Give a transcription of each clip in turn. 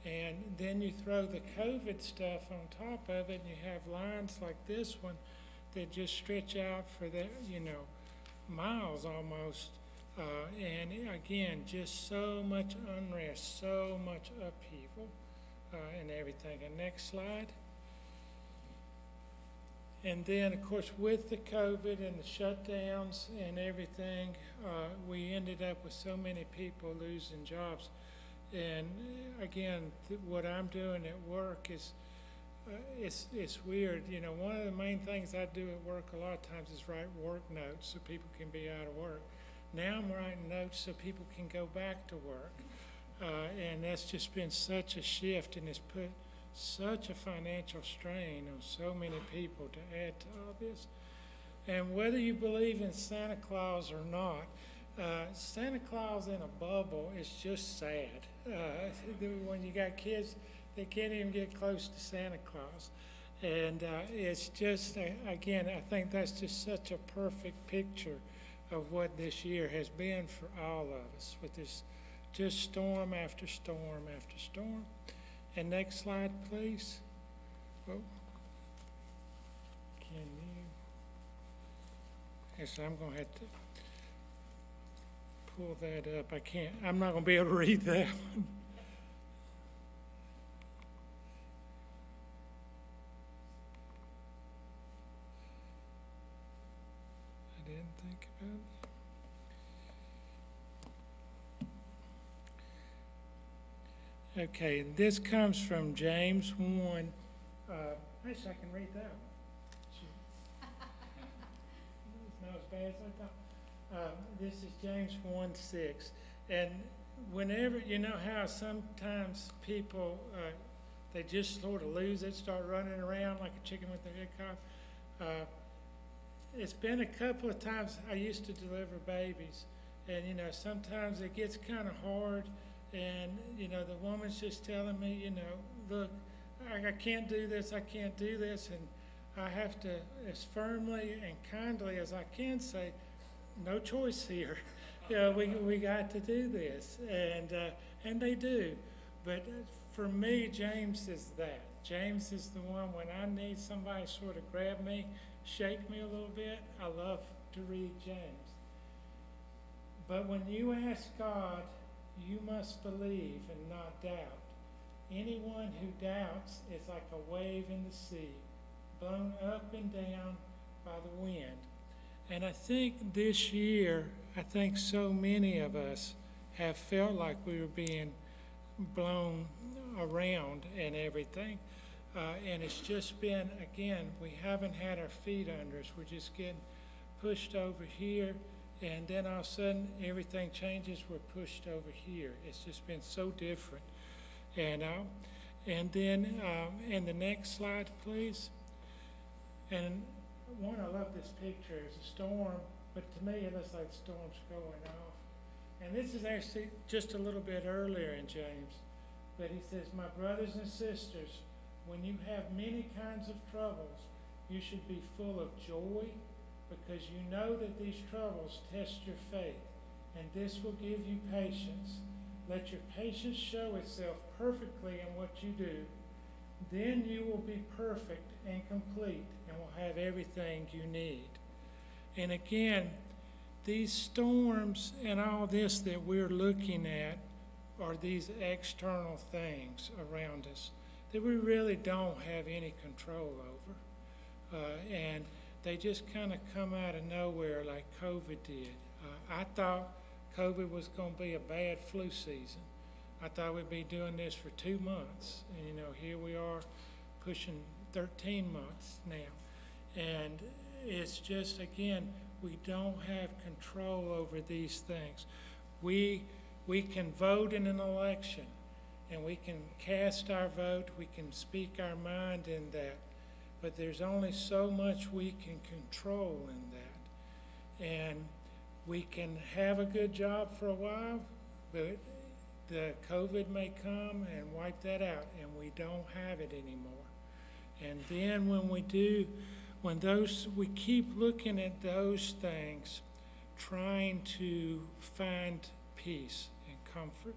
And then you throw the COVID stuff on top of it, and you have lines like this one that just stretch out for the, miles almost. And again, just so much unrest, so much upheaval, and everything. And next slide. And then, of course, with the COVID and the shutdowns and everything, we ended up with so many people losing jobs. And again, what I'm doing at work is, it's weird. One of the main things I do at work a lot of times is write work notes so people can be out of work. Now I'm writing notes so people can go back to work. And that's just been such a shift, and it's put such a financial strain on so many people to add to all this. And whether you believe in Santa Claus or not, Santa Claus in a bubble is just sad. When you got kids, they can't even get close to Santa Claus. And it's just, again, I think that's just such a perfect picture of what this year has been for all of us, with this just storm after storm after storm. And next slide, please. Oh, can you? Yes, I'm going to have to pull that up. I'm not going to be able to read that one. I didn't think about it. Okay, this comes from James 1. Actually, I can read that one. It's not as bad as I thought. This is James 1:6. And whenever, how sometimes people, they just sort of lose it, start running around like a chicken with their head cut. It's been a couple of times I used to deliver babies. And, sometimes it gets kind of hard. And, the woman's just telling me, look, I can't do this, I can't do this. And I have to, as firmly and kindly as I can, say, no choice here. We got to do this. And they do. But for me, James is that. James is the one when I need somebody to sort of grab me, shake me a little bit. I love to read James. But when you ask God, you must believe and not doubt. Anyone who doubts is like a wave in the sea, blown up and down by the wind. And I think this year, so many of us have felt like we were being blown around and everything. And it's just been, again, we haven't had our feet under us. We're just getting pushed over here. And then all of a sudden, everything changes. We're pushed over here. It's just been so different. And then, the next slide, please. And one, I love this picture. It's a storm, but to me, it looks like the storm's going off. And this is actually just a little bit earlier in James. But he says, my brothers and sisters, when you have many kinds of troubles, you should be full of joy, because you know that these troubles test your faith, and this will give you patience. Let your patience show itself perfectly in what you do. Then you will be perfect and complete and will have everything you need. And again, these storms and all this that we're looking at are these external things around us that we really don't have any control over. And they just kind of come out of nowhere like COVID did. I thought COVID was going to be a bad flu season. I thought we'd be doing this for 2 months. And, here we are pushing 13 months now. And it's just, again, we don't have control over these things. We can vote in an election, and we can cast our vote. We can speak our mind in that. But there's only so much we can control in that. And we can have a good job for a while, but the COVID may come and wipe that out, and we don't have it anymore. And then when we do, we keep looking at those things, trying to find peace and comfort.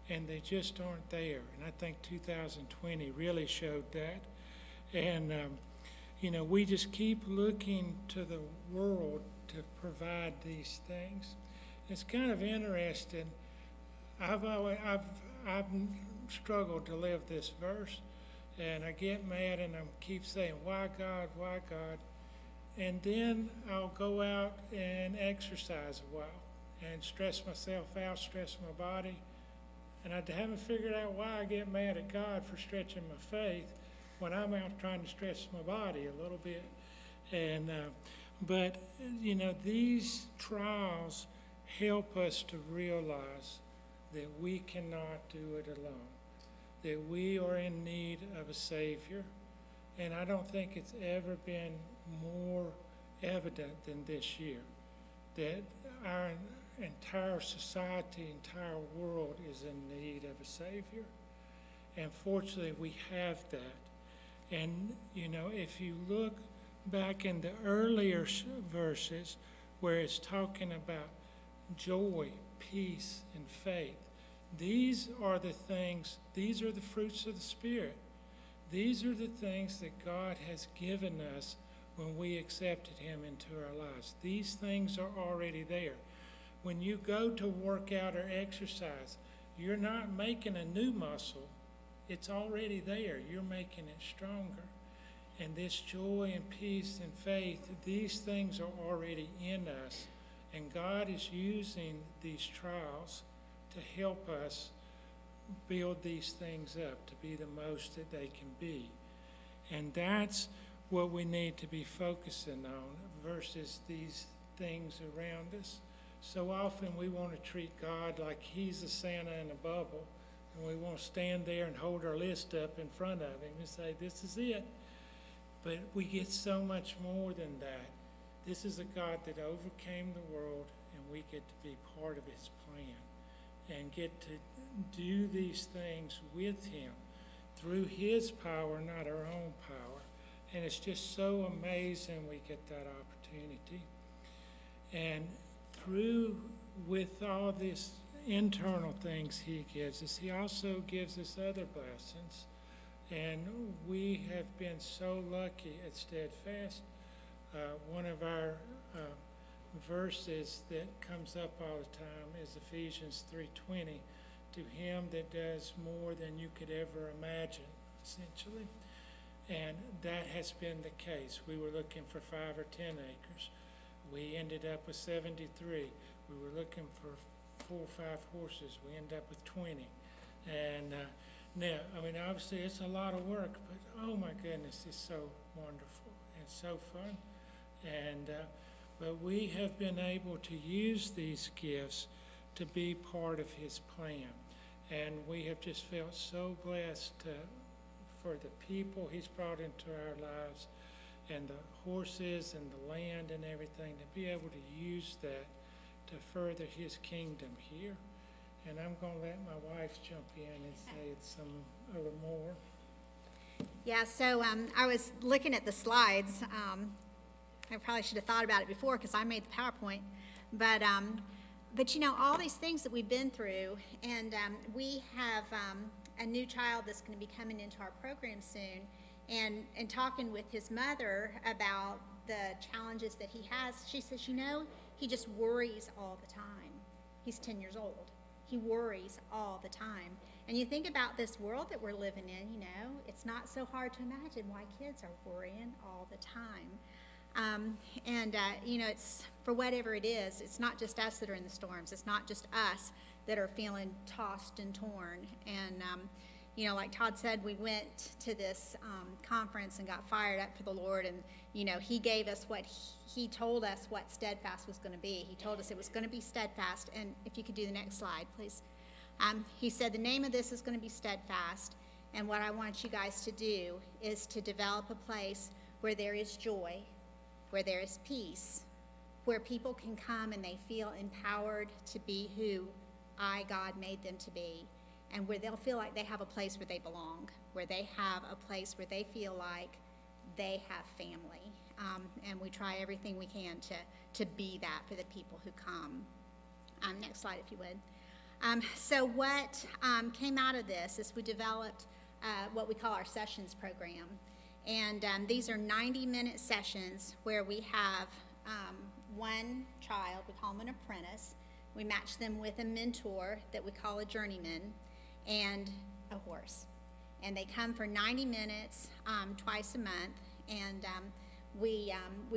and they just aren't there. And I think 2020 really showed that. And, we just keep looking to the world to provide these things. It's kind of interesting. I've struggled to live this verse, and I get mad and I keep saying, why God, why God? And then I'll go out and exercise a while and stress myself out, stress my body. And I haven't figured out why I get mad at God for stretching my faith when I'm out trying to stretch my body a little bit. And but these trials help us to realize that we cannot do it alone, that we are in need of a Savior. And I don't think it's ever been more evident than this year, that our entire society, entire world is in need of a Savior. And fortunately, we have that. And, if you look back in the earlier verses where it's talking about joy, peace, and faith, these are the fruits of the Spirit. These are the things that God has given us when we accepted Him into our lives. These things are already there. When you go to work out or exercise, you're not making a new muscle. It's already there. You're making it stronger. And this joy and peace and faith, these things are already in us. And God is using these trials to help us build these things up to be the most that they can be. And that's what we need to be focusing on versus these things around us. So often we want to treat God like He's a Santa in a bubble, and we want to stand there and hold our list up in front of Him and say, this is it. But we get so much more than that. This is a God that overcame the world, and we get to be part of His plan and get to do these things with Him through His power, not our own power. And it's just so amazing we get that opportunity. And with all these internal things He gives us, He also gives us other blessings. And we have been so lucky at Steadfast. One of our verses that comes up all the time is Ephesians 3:20. To Him that does more than you could ever imagine, essentially. And that has been the case. We were looking for 5 or 10 acres. We ended up with 73. We were looking for 4 or 5 horses. We ended up with 20. And now, obviously it's a lot of work, but oh my goodness, it's so wonderful and so fun. And but we have been able to use these gifts to be part of His plan. And we have just felt so blessed for the people He's brought into our lives and the horses and the land and everything, to be able to use that to further His kingdom here. And I'm going to let my wife jump in and say a little more. Yeah, so I was looking at the slides. I probably should have thought about it before because I made the PowerPoint. But all these things that we've been through, and we have a new child that's going to be coming into our program soon, and talking with his mother about the challenges that he has. She says, he just worries all the time. He's 10 years old. He worries all the time. And you think about this world that we're living in, it's not so hard to imagine why kids are worrying all the time. It's for whatever it is, it's not just us that are in the storms. It's not just us that are feeling tossed and torn. And, like Todd said, we went to this conference and got fired up for the Lord. And, He gave us He told us what Steadfast was going to be. He told us it was going to be Steadfast. And if you could do the next slide, please. He said the name of this is going to be Steadfast. And what I want you guys to do is to develop a place where there is joy, where there is peace, where people can come and they feel empowered to be who God made them to be, and where they'll feel like they have a place where they belong, where they have a place where they feel like they have family. And we try everything we can to be that for the people who come. Next slide, if you would. So what came out of this is we developed what we call our sessions program. And these are 90-minute sessions where we have one child, we call them an apprentice. We match them with a mentor that we call a journeyman, and a horse. And they come for 90 minutes twice a month, and we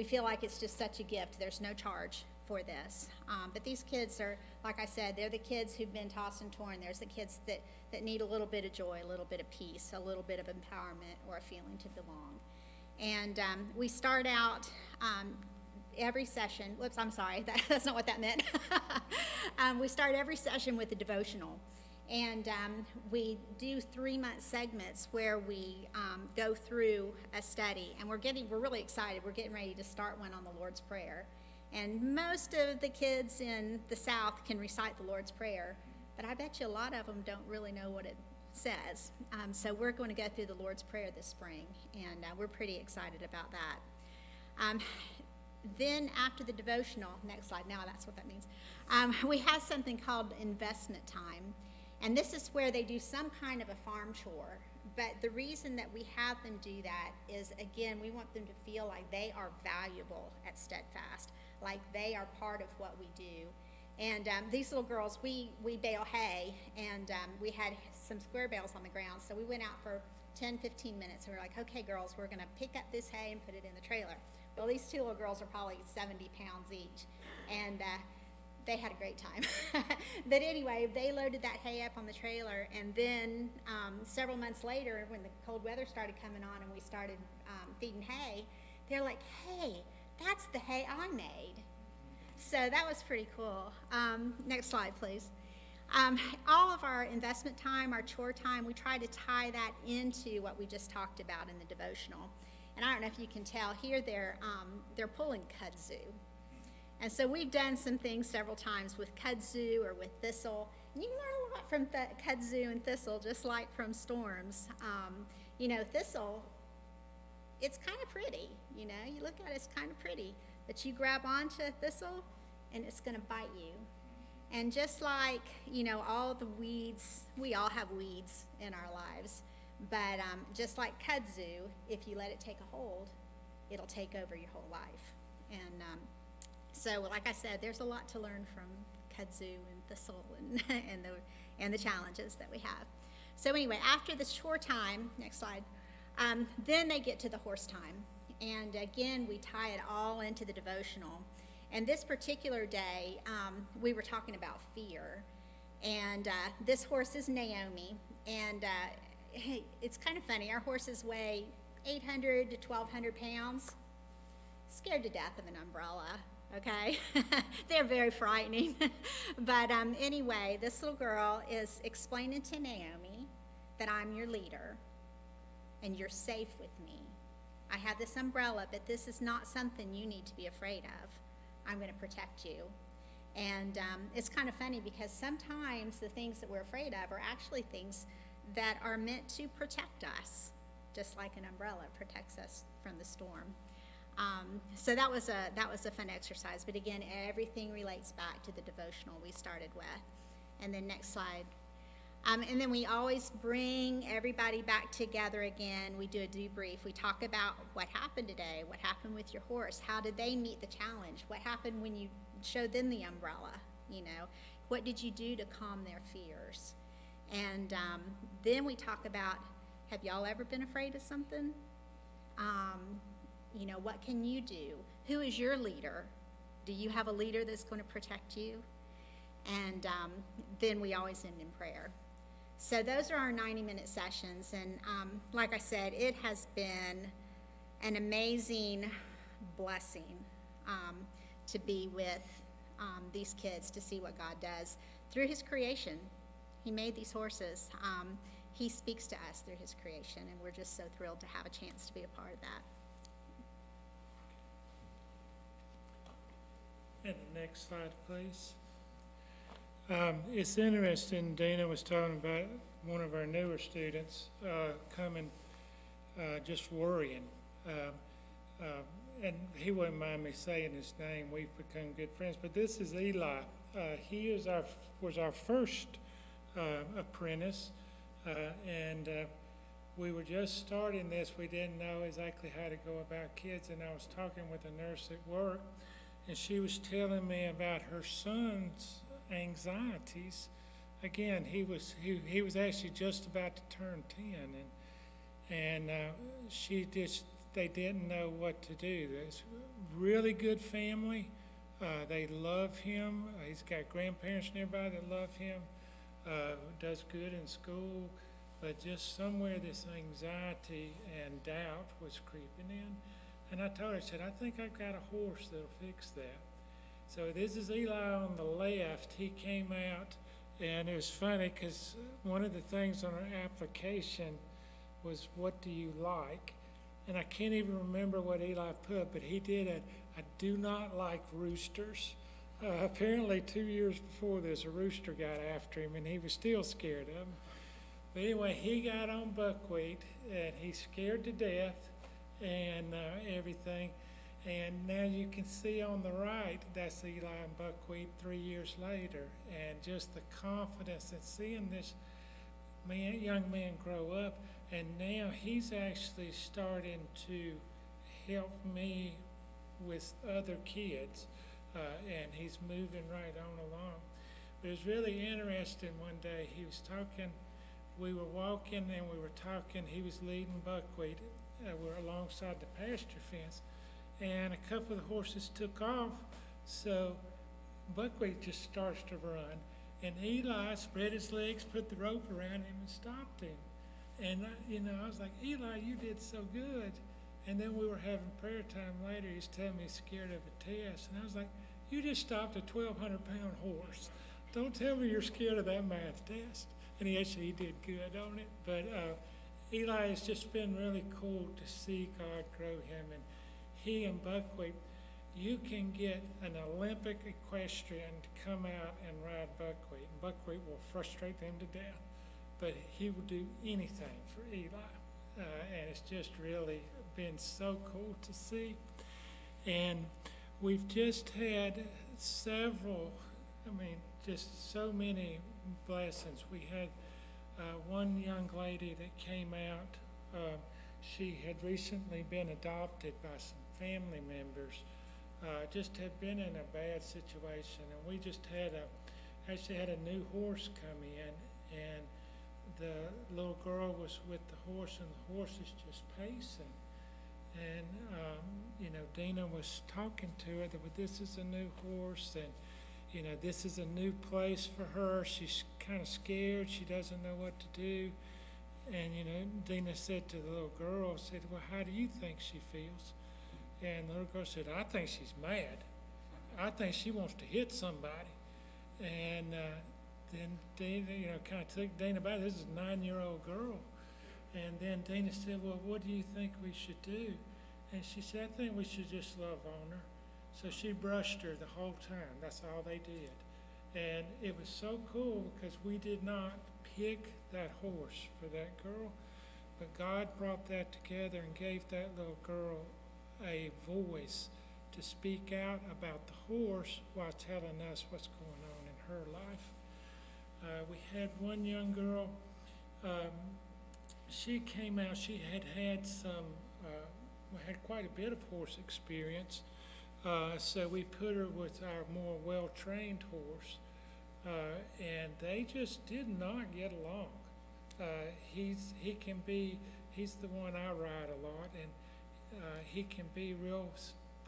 feel like it's just such a gift. There's no charge for this. But these kids are, like I said, they're the kids who've been tossed and torn. There's the kids that need a little bit of joy, a little bit of peace, a little bit of empowerment, or a feeling to belong. And we start out every session, whoops, I'm sorry, that's not what that meant. We start every session with a devotional. And we do 3-month segments where we go through a study. And we're really excited. We're getting ready to start one on the Lord's Prayer. And most of the kids in the South can recite the Lord's Prayer, but I bet you a lot of them don't really know what it says. So we're going to go through the Lord's Prayer this spring, and we're pretty excited about that. Then after the devotional, next slide, now that's what that means, we have something called investment time. And this is where they do some kind of a farm chore. But the reason that we have them do that is, again, we want them to feel like they are valuable at Steadfast, like they are part of what we do. And these little girls, we bale hay, and we had some square bales on the ground. So we went out for 10, 15 minutes, and we were like, okay, girls, we're going to pick up this hay and put it in the trailer. Well, these two little girls are probably 70 pounds each, and they had a great time. But anyway, they loaded that hay up on the trailer, and then several months later, when the cold weather started coming on and we started feeding hay, they're like, hey, that's the hay I made. So that was pretty cool. Next slide, please. All of our investment time, our chore time, we try to tie that into what we just talked about in the devotional. And I don't know if you can tell here, they're pulling kudzu. And so we've done some things several times with kudzu or with thistle. And you can learn a lot from kudzu and thistle, just like from storms. Thistle, it's kind of pretty. You look at it, it's kind of pretty. But you grab onto thistle, and it's going to bite you. And just like, all the weeds, we all have weeds in our lives. But just like kudzu, if you let it take a hold, it'll take over your whole life. And so, like I said, there's a lot to learn from kudzu and thistle and the challenges that we have. So anyway, after the chore time, next slide, then they get to the horse time. And again, we tie it all into the devotional. And this particular day, we were talking about fear. And this horse is Naomi. And hey, it's kind of funny. Our horses weigh 800 to 1,200 pounds. Scared to death of an umbrella, okay? They're very frightening. But anyway, this little girl is explaining to Naomi that I'm your leader and you're safe with me. I have this umbrella, but this is not something you need to be afraid of. I'm going to protect you. And it's kind of funny because sometimes the things that we're afraid of are actually things that are meant to protect us, just like an umbrella protects us from the storm. So that was a fun exercise. But again, everything relates back to the devotional we started with. And then next slide. And then we always bring everybody back together again. We do a debrief. We talk about what happened today, what happened with your horse, how did they meet the challenge, what happened when you showed them the umbrella, what did you do to calm their fears. And then we talk about, have y'all ever been afraid of something? What can you do? Who is your leader? Do you have a leader that's going to protect you? And then we always end in prayer. So those are our 90-minute sessions. And like I said, it has been an amazing blessing to be with these kids, to see what God does through his creation. He made these horses. He speaks to us through his creation, and we're just so thrilled to have a chance to be a part of that. And the next slide, please. It's interesting, Dina was talking about one of our newer students coming just worrying. And he wouldn't mind me saying his name. We've become good friends. But this is Eli. He was our first apprentice, and we were just starting this. We didn't know exactly how to go about kids, and I was talking with a nurse at work, and she was telling me about her son's anxieties. Again, he was actually just about to turn 10, and they didn't know what to do. There's really good family. They love him. He's got grandparents nearby that love him. Does good in school, but just somewhere this anxiety and doubt was creeping in. And I told her, I said, I think I've got a horse that'll fix that. So this is Eli on the left. He came out, and it was funny because one of the things on our application was, what do you like? And I can't even remember what Eli put, but he did I do not like roosters. Apparently 2 years before this, a rooster got after him, and he was still scared of him. But anyway, he got on buckwheat, and he's scared to death and everything. And now you can see on the right, that's Eli and buckwheat 3 years later. And just the confidence and seeing this young man grow up. And now he's actually starting to help me with other kids. And he's moving right on along. But it was really interesting one day. He was talking, we were walking and we were talking. He was leading buckwheat. We're alongside the pasture fence. And a couple of the horses took off, so buckwheat just starts to run. And Eli spread his legs, put the rope around him, and stopped him. And, I was like, Eli, you did so good. And then we were having prayer time later. He's telling me he's scared of a test. And I was like, you just stopped a 1,200-pound horse. Don't tell me you're scared of that math test. And he did good on it. But Eli, has just been really cool to see God grow him. And he and buckwheat, you can get an Olympic equestrian to come out and ride buckwheat. And buckwheat will frustrate them to death. But he will do anything for Eli. And it's just really been so cool to see. And we've just had several, just so many blessings. We had one young lady that came out. She had recently been adopted by some family members, just had been in a bad situation. And we just actually had a new horse come in, and the little girl was with the horse, and the horse is just pacing. And, Dina was talking to her that this is a new horse, and, this is a new place for her. She's kind of scared. She doesn't know what to do. And, Dina said to the little girl, well, how do you think she feels? And the little girl said, I think she's mad. I think she wants to hit somebody. And then Dina, kind of took Dina back. This is a 9-year-old girl. And then Dina said, well, what do you think we should do? And she said, I think we should just love on her. So she brushed her the whole time. That's all they did. And it was so cool because we did not pick that horse for that girl, but God brought that together and gave that little girl a voice to speak out about the horse while telling us what's going on in her life. We had one young girl, she came out, she had quite a bit of horse experience, so we put her with our more well-trained horse, and they just did not get along. He's the one I ride a lot, and he can be real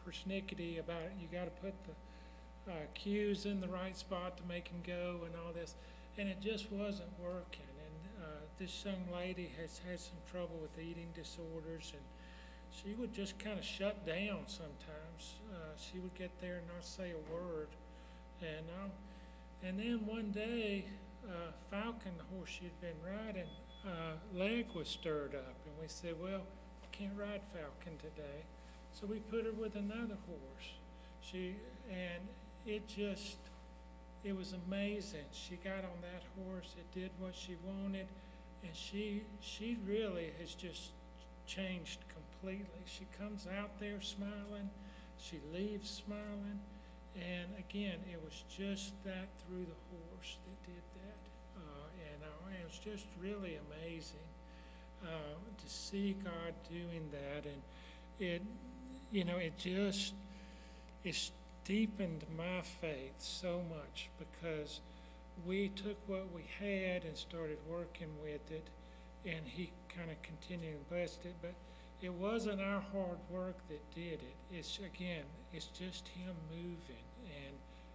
persnickety about it. You got to put the cues in the right spot to make him go and all this, and it just wasn't working. And this young lady has had some trouble with eating disorders, and she would just kind of shut down sometimes. She would get there and not say a word, and then one day, Falcon, the horse she'd been riding, leg was stirred up, and we said, well, we can't ride Falcon today. So we put her with another horse. It was amazing. She got on that horse, it did what she wanted, and she really has just changed completely. She comes out there smiling, she leaves smiling, And again, it was just that through the horse that did that. And it was just really amazing to see God doing that. And it, it deepened my faith so much, because we took what we had and started working with it, and he kind of continued and blessed it. But it wasn't our hard work that did it. It's just him moving, and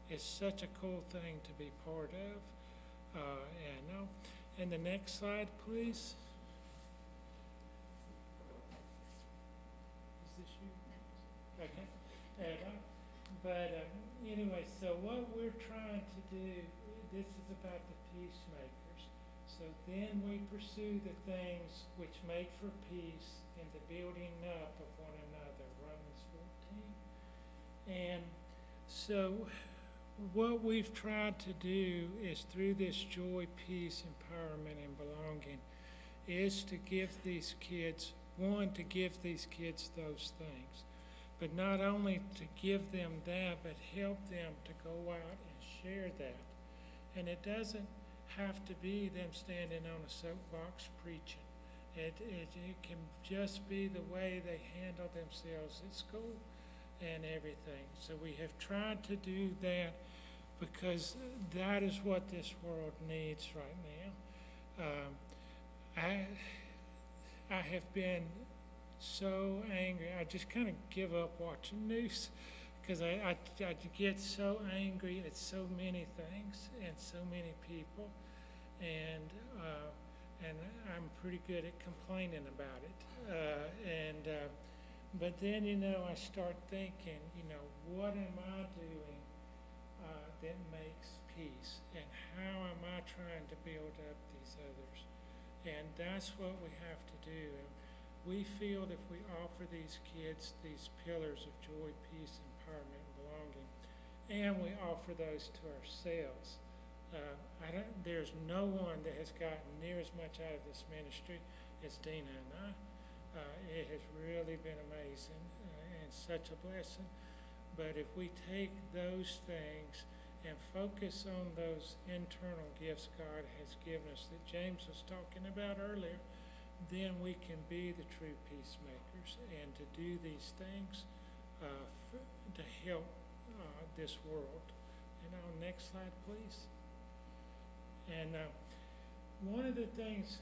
it's such a cool thing to be part of. And the next slide, please. Is this you? Okay. Anyway, so what we're trying to do, this is about the peacemakers. So then we pursue the things which make for peace and the building up of one another, Romans 14. And so what we've tried to do is, through this joy, peace, empowerment, and belonging, is to give these kids, to give these kids those things. But not only to give them that, but help them to go out and share that. And it doesn't have to be them standing on a soapbox preaching. It can just be the way they handle themselves at school and everything. So we have tried to do that, because that is what this world needs right now. I have been so angry. I just kind of give up watching news, because I get so angry at so many things and so many people, and I'm pretty good at complaining about it. But then I start thinking, what am I doing that makes peace, and how am I trying to build up these others? And that's what we have to do. We feel if we offer these kids these pillars of joy, peace, empowerment, and belonging, and we offer those to ourselves, there's no one that has gotten near as much out of this ministry as Dina and I. It has really been amazing and such a blessing. But if we take those things and focus on those internal gifts God has given us that James was talking about earlier, then we can be the true peacemakers and to do these things to help this world. Next slide, please. And one of the things,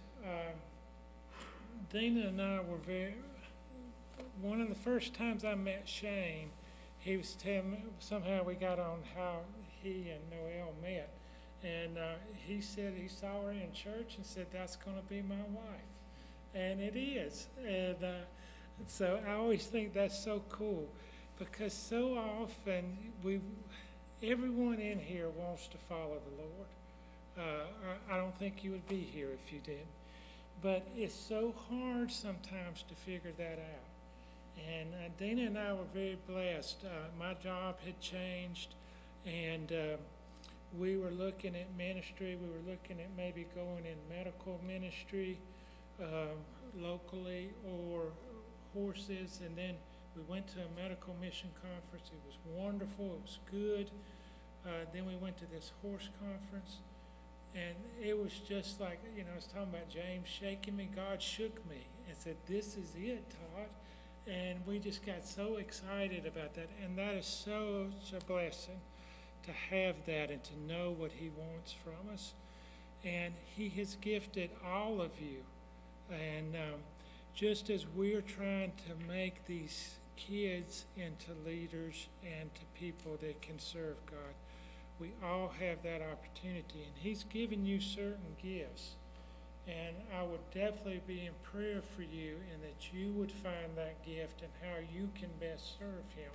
Dina and I were one of the first times I met Shane, he was telling me, somehow we got on how he and Noelle met. And he said he saw her in church and said, that's going to be my wife. And it is. And so I always think that's so cool, because so often everyone in here wants to follow the Lord. I don't think you would be here if you didn't. But it's so hard sometimes to figure that out. And Dina and I were very blessed. My job had changed, and we were looking at ministry. We were looking at maybe going in medical ministry locally, or horses. And then we went to a medical mission conference. It was wonderful. It was good. Then we went to this horse conference. And it was just like, I was talking about James shaking me. God shook me and said, this is it, Todd. And we just got so excited about that. And that is such a blessing to have that and to know what he wants from us. And he has gifted all of you. And just as we're trying to make these kids into leaders and to people that can serve God, we all have that opportunity, and he's given you certain gifts. And I would definitely be in prayer for you, and that you would find that gift and how you can best serve him.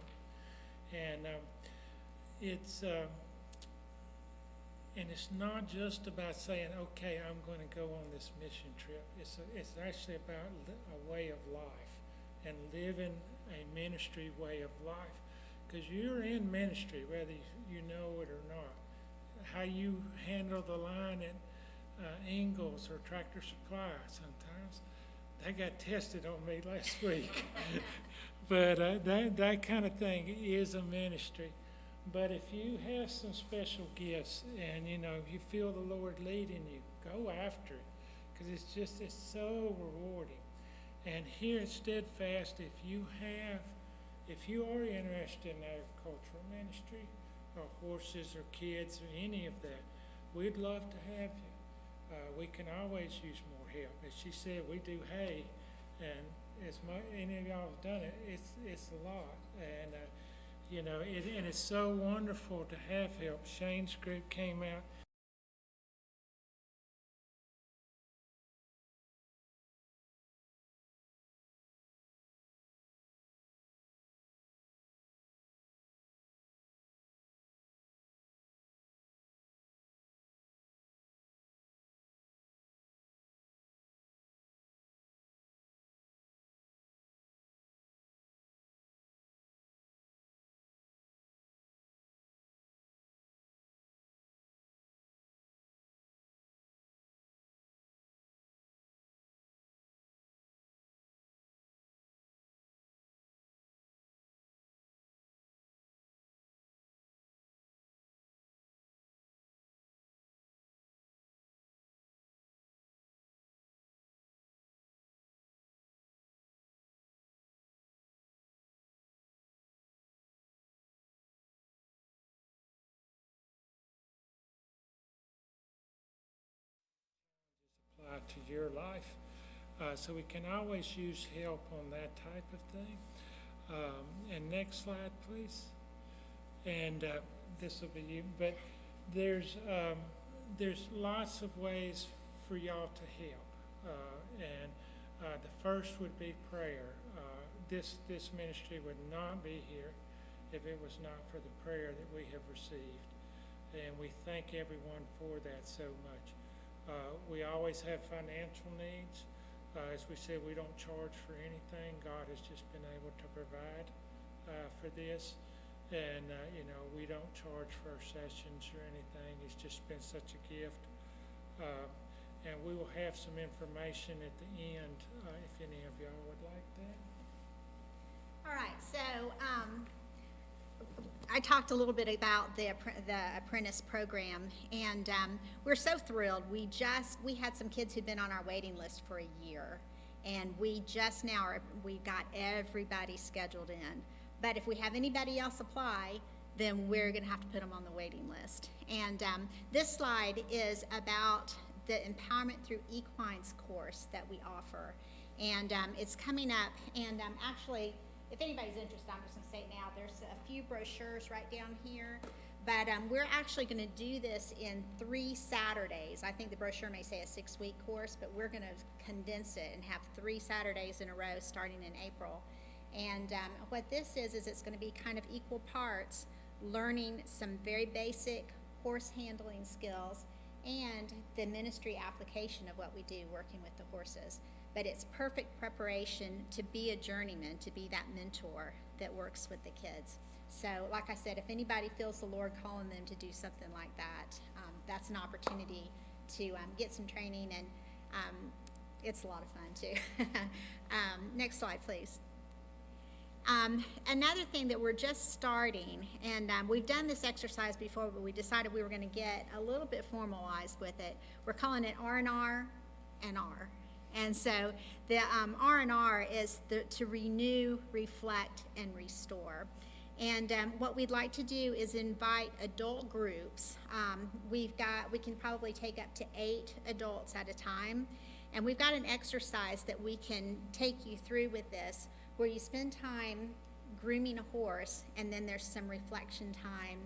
And it's not just about saying, okay, I'm going to go on this mission trip. It's actually about a way of life and living a ministry way of life. Because you're in ministry, whether you know it or not. How you handle the line at Ingalls or Tractor Supply sometimes, that got tested on me last week. But that kind of thing is a ministry. But if you have some special gifts and, you feel the Lord leading you, go after it, because it's so rewarding. And here at Steadfast, if you are interested in agricultural ministry or horses or kids or any of that, we'd love to have you. We can always use more help. As she said, we do hay, and as any of y'all have done it, it's a lot. And and it's so wonderful to have help. Shane's group came out. Apply to your life. So we can always use help on that type of thing. And next slide, please. And this will be you. But there's lots of ways for y'all to help. And the first would be prayer. This ministry would not be here if it was not for the prayer that we have received. And we thank everyone for that so much. We always have financial needs. As we said, we don't charge for anything. God has just been able to provide for this. And, we don't charge for our sessions or anything. It's just been such a gift. And we will have some information at the end if any of y'all would like that. All right, so I talked a little bit about the apprentice program, and we're so thrilled. We had some kids who'd been on our waiting list for a year, and we got everybody scheduled in. But if we have anybody else apply, then we're going to have to put them on the waiting list. And this slide is about the Empowerment Through Equines course that we offer, and it's coming up. And actually, if anybody's interested, I'm just going to say it now. There's a few brochures right down here, but we're actually going to do this in 3 Saturdays. I think the brochure may say a 6-week course, but we're going to condense it and have 3 Saturdays in a row starting in April. And what this is it's going to be kind of equal parts learning some very basic horse handling skills and the ministry application of what we do working with the horses. But it's perfect preparation to be a journeyman, to be that mentor that works with the kids. So like I said, if anybody feels the Lord calling them to do something like that, that's an opportunity to get some training, and it's a lot of fun too. Next slide, please. Another thing that we're just starting, and we've done this exercise before, but we decided we were going to get a little bit formalized with it. We're calling it R&R and R. And so the R&R is to renew, reflect, and restore. And what we'd like to do is invite adult groups. We can probably take up to 8 adults at a time. And we've got an exercise that we can take you through with this, where you spend time grooming a horse, and then there's some reflection time.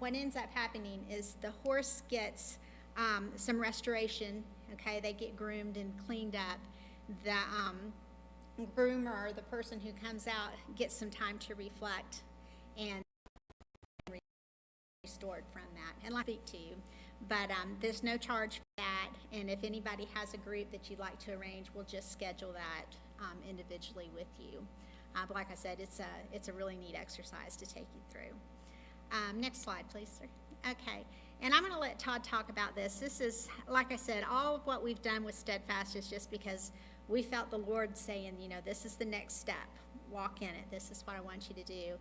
What ends up happening is the horse gets some restoration. Okay, they get groomed and cleaned up. The groomer, or the person who comes out, gets some time to reflect and restored from that. And I'll speak to you, but there's no charge for that. And if anybody has a group that you'd like to arrange, we'll just schedule that individually with you. But like I said, it's a really neat exercise to take you through. Next slide, please, sir. Okay. And I'm going to let Todd talk about this. This is, like I said, all of what we've done with Steadfast is just because we felt the Lord saying, this is the next step. Walk in it. This is what I want you to do.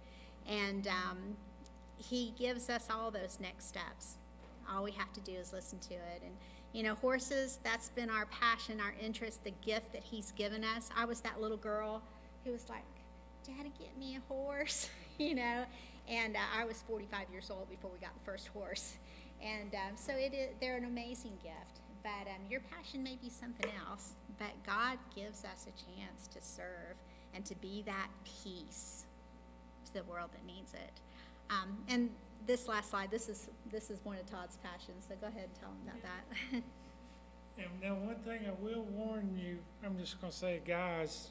And he gives us all those next steps. All we have to do is listen to it. And, you know, horses, that's been our passion, our interest, the gift that he's given us. I was that little girl who was like, Daddy, get me a horse, you know. And I was 45 years old before we got the first horse. And so they're an amazing gift. But your passion may be something else. But God gives us a chance to serve and to be that peace to the world that needs it. And this last slide, this is one of Todd's passions. So go ahead and tell him about that. And now one thing I will warn you, I'm just going to say, guys,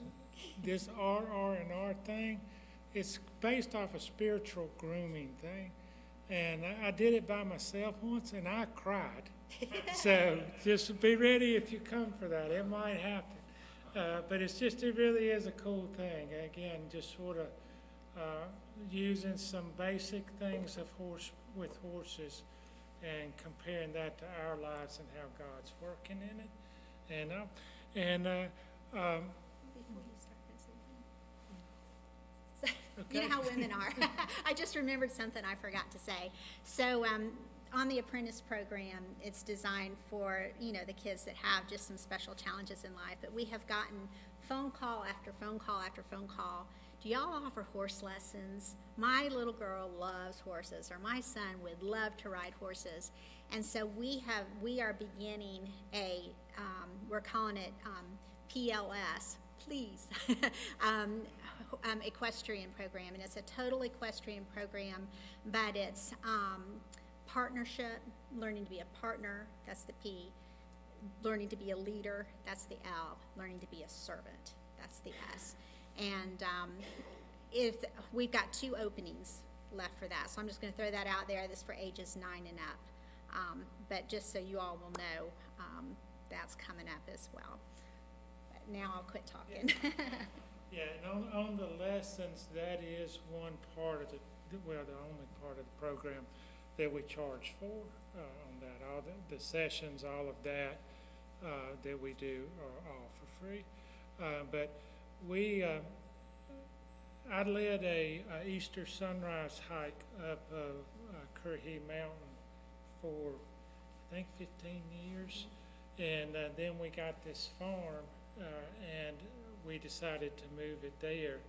this R&R thing, it's based off a spiritual grooming thing. And I did it by myself once, and I cried. So just be ready if you come for that. It might happen. But it really is a cool thing. Again, just sort of using some basic things with horses and comparing that to our lives and how God's working in it. Before you start, you know how women are. I just remembered something I forgot to say. So on the apprentice program, it's designed for, you know, the kids that have just some special challenges in life. But we have gotten phone call after phone call after phone call. Do y'all offer horse lessons? My little girl loves horses, or my son would love to ride horses. And so we are beginning we're calling it PLS, please, equestrian program. And it's a total equestrian program, but it's partnership, learning to be a partner, that's the P. Learning to be a leader, that's the L. Learning to be a servant, that's the S. And if we've got 2 openings left for that, so I'm just going to throw that out there. This is for ages 9 and up. But just so you all will know, that's coming up as well. But now I'll quit talking. Yeah, and on the lessons, that is one part of the only part of the program that we charge for on that. All the sessions, all of that that we do are all for free. But I led a Easter sunrise hike up Currahee Mountain for, I think, 15 years. And then we got this farm, and we decided to move it there.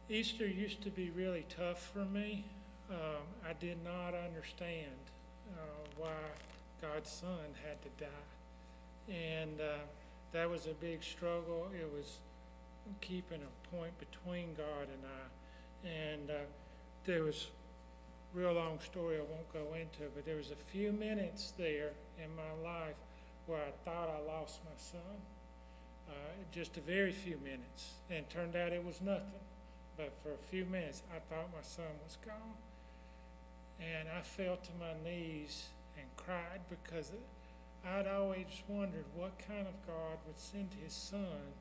Easter used to be really tough for me. I did not understand why God's son had to die. And that was a big struggle. It was keeping a point between God and I. And there was a real long story I won't go into, but there was a few minutes there in my life where I thought I lost my son. Just a very few minutes. And it turned out it was nothing. But for a few minutes, I thought my son was gone. And I fell to my knees and cried because I'd always wondered what kind of God would send his son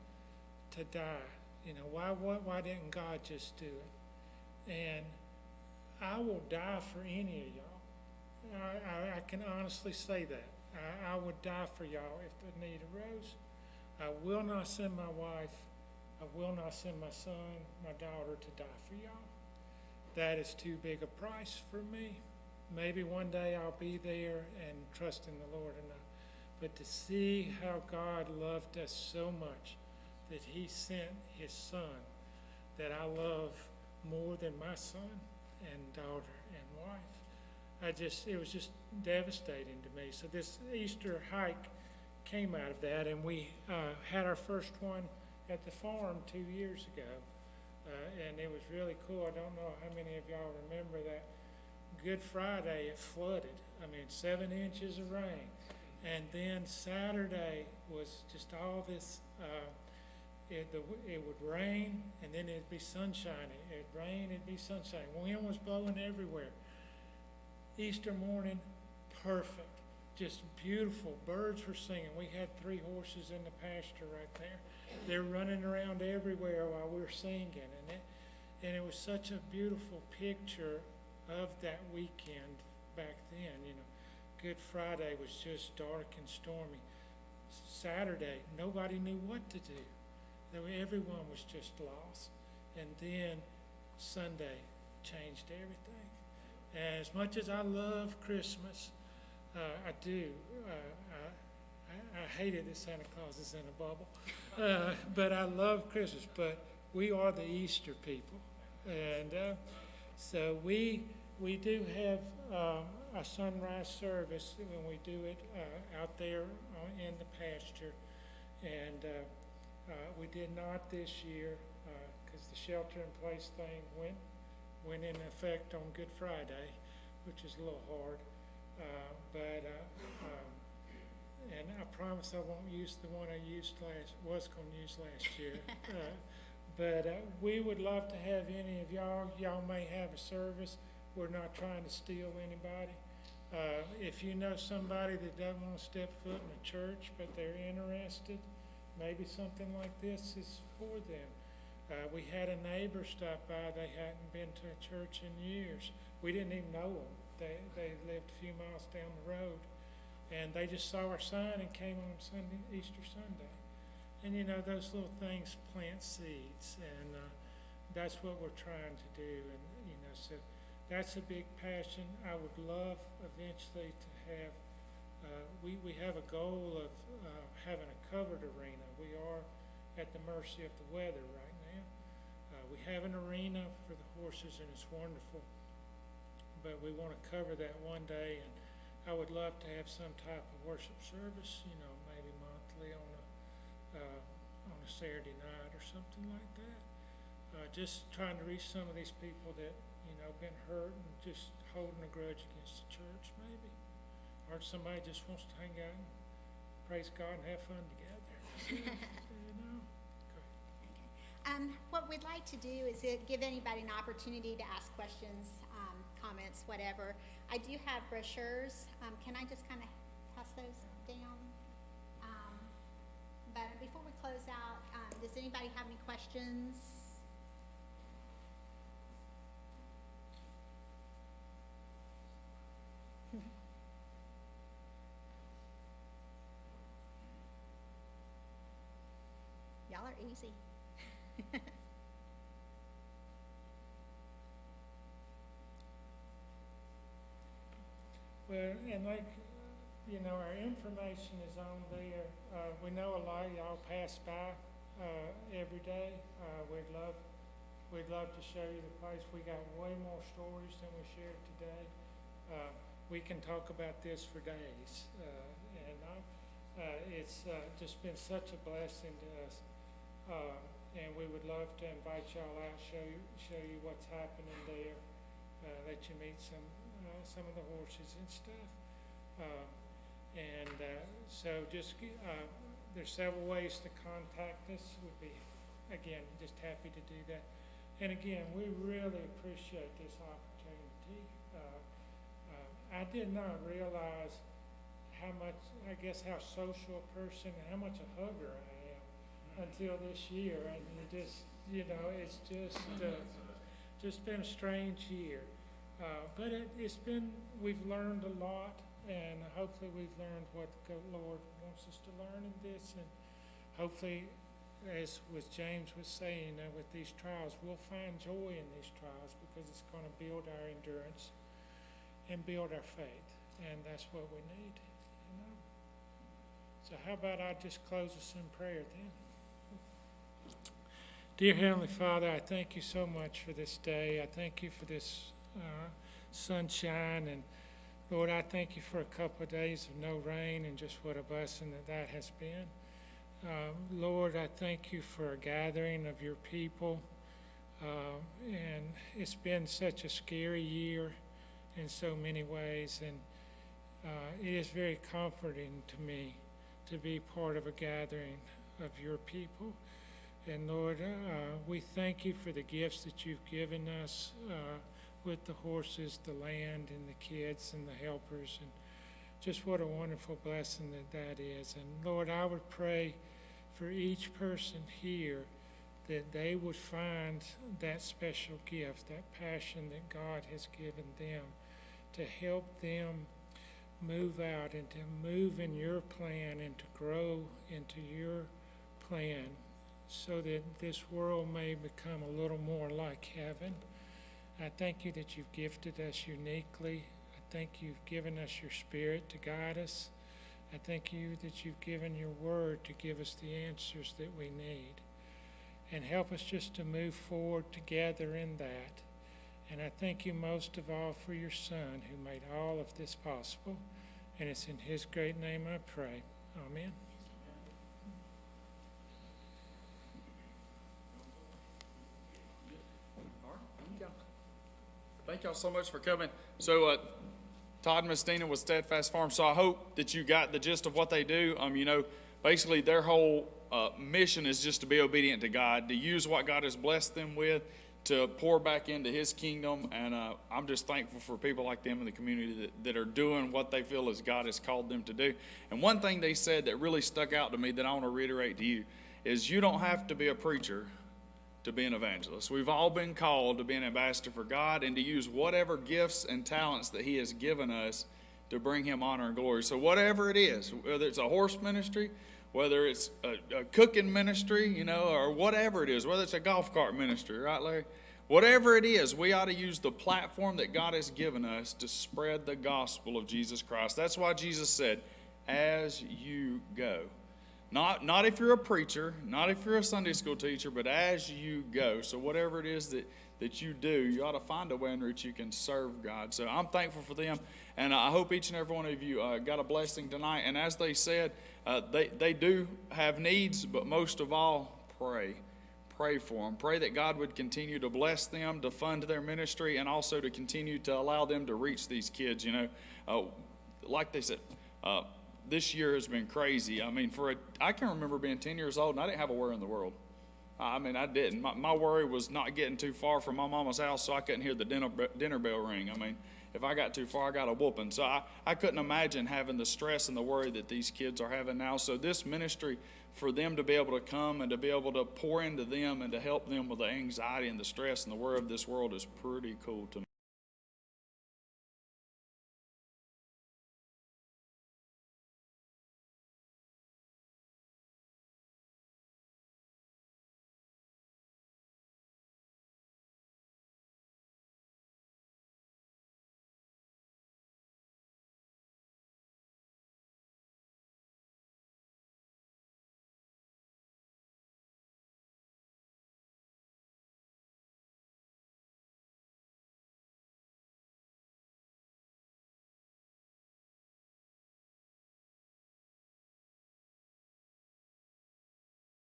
to die. You know, why didn't God just do it? And I will die for any of y'all. I can honestly say that. I would die for y'all if the need arose. I will not send my wife. I will not send my son, my daughter to die for y'all. That is too big a price for me. Maybe one day I'll be there and trust in the Lord enough. But to see how God loved us so much that he sent his son that I love more than my son and daughter and wife. It was just devastating to me. So this Easter hike came out of that, and we had our first one at the farm 2 years ago. And it was really cool. I don't know how many of y'all remember that. Good Friday, it flooded. 7 inches of rain. And then Saturday was just all this, it would rain, and then it'd be sunshiny. It'd rain, it'd be sunshine. Wind was blowing everywhere. Easter morning, perfect. Just beautiful. Birds were singing. We had 3 horses in the pasture right there. They're running around everywhere while we're singing. And it was such a beautiful picture of that weekend back then. Good Friday was just dark and stormy. Saturday, nobody knew what to do. Everyone was just lost. And then Sunday changed everything. And as much as I love Christmas, I do. I hated that Santa Claus is in a bubble. But I love Christmas. But we are the Easter people. And so we do have a sunrise service when we do it out there in the pasture. And we did not this year because the shelter-in-place thing went in effect on Good Friday, which is a little hard. And I promise I won't use the one I was going to use last year. But we would love to have any of y'all. Y'all may have a service. We're not trying to steal anybody. If you know somebody that doesn't want to step foot in a church, but they're interested, maybe something like this is for them. We had a neighbor stop by. They hadn't been to a church in years. We didn't even know them. They lived a few miles down the road. And they just saw our sign and came on Easter Sunday. And you know, those little things plant seeds, and that's what we're trying to do. And you know, so that's a big passion. I would love eventually to have, we have a goal of having a covered arena. We are at the mercy of the weather right now. We have an arena for the horses, and it's wonderful. But we want to cover that one day, and I would love to have some type of worship service, you know, maybe monthly on a Saturday night or something like that. Just trying to reach some of these people that, you know, been hurt and just holding a grudge against the church, maybe. Or somebody just wants to hang out and praise God and have fun together. So, you know. What we'd like to do is give anybody an opportunity to ask questions, comments, whatever. I do have brochures. Can I just kind of pass those down? But before we close out, does anybody have any questions? Y'all are easy. Well, and like, you know, our information is on there. We know a lot of y'all pass by every day. We'd love to show you the place. We got way more stories than we shared today. We can talk about this for days, and it's just been such a blessing to us. And we would love to invite y'all out, show you what's happening there, let you meet some of the horses and stuff. So just, there's several ways to contact us. We'd be, again, just happy to do that. And again, we really appreciate this opportunity. I did not realize how much, I guess, how social a person, and how much a hugger I am until this year. And you just, you know, it's just been a strange year. But it's been, we've learned a lot, and hopefully we've learned what the Lord wants us to learn in this. And hopefully, as with James was saying, with these trials, we'll find joy in these trials because it's going to build our endurance and build our faith. And that's what we need, you know. So how about I just close us in prayer then? Dear Heavenly Father, I thank you so much for this day. I thank you for this sunshine, and Lord, I thank you for a couple of days of no rain, and just what a blessing that has been. Lord, I thank you for a gathering of your people, and it's been such a scary year in so many ways, and it is very comforting to me to be part of a gathering of your people. And Lord, we thank you for the gifts that you've given us with the horses, the land, and the kids, and the helpers, and just what a wonderful blessing that is. And Lord, I would pray for each person here that they would find that special gift, that passion that God has given them to help them move out and to move in your plan and to grow into your plan so that this world may become a little more like heaven. I thank you that you've gifted us uniquely. I thank you've given us your Spirit to guide us. I thank you that you've given your word to give us the answers that we need. And help us just to move forward together in that. And I thank you most of all for your Son who made all of this possible. And it's in his great name I pray. Amen. Thank y'all so much for coming. So, Todd and Miss Dina with Steadfast Farm. So I hope that you got the gist of what they do. Basically their whole mission is just to be obedient to God, to use what God has blessed them with, to pour back into his kingdom. And I'm just thankful for people like them in the community that are doing what they feel as God has called them to do. And one thing they said that really stuck out to me that I want to reiterate to you is you don't have to be a preacher to be an evangelist. We've all been called to be an ambassador for God and to use whatever gifts and talents that he has given us to bring him honor and glory. So whatever it is, whether it's a horse ministry, whether it's a cooking ministry, or whatever it is, whether it's a golf cart ministry, right, Larry? Whatever it is, we ought to use the platform that God has given us to spread the gospel of Jesus Christ. That's why Jesus said, as you go. Not if you're a preacher, not if you're a Sunday school teacher, but as you go. So whatever it is that you do, you ought to find a way in which you can serve God. So I'm thankful for them, and I hope each and every one of you got a blessing tonight. And as they said, they do have needs, but most of all, pray. Pray for them. Pray that God would continue to bless them, to fund their ministry, and also to continue to allow them to reach these kids. Like they said, this year has been crazy. I can remember being 10 years old, and I didn't have a worry in the world. I didn't. My worry was not getting too far from my mama's house so I couldn't hear the dinner bell ring. If I got too far, I got a whooping. So I couldn't imagine having the stress and the worry that these kids are having now. So this ministry, for them to be able to come and to be able to pour into them and to help them with the anxiety and the stress and the worry of this world is pretty cool to me.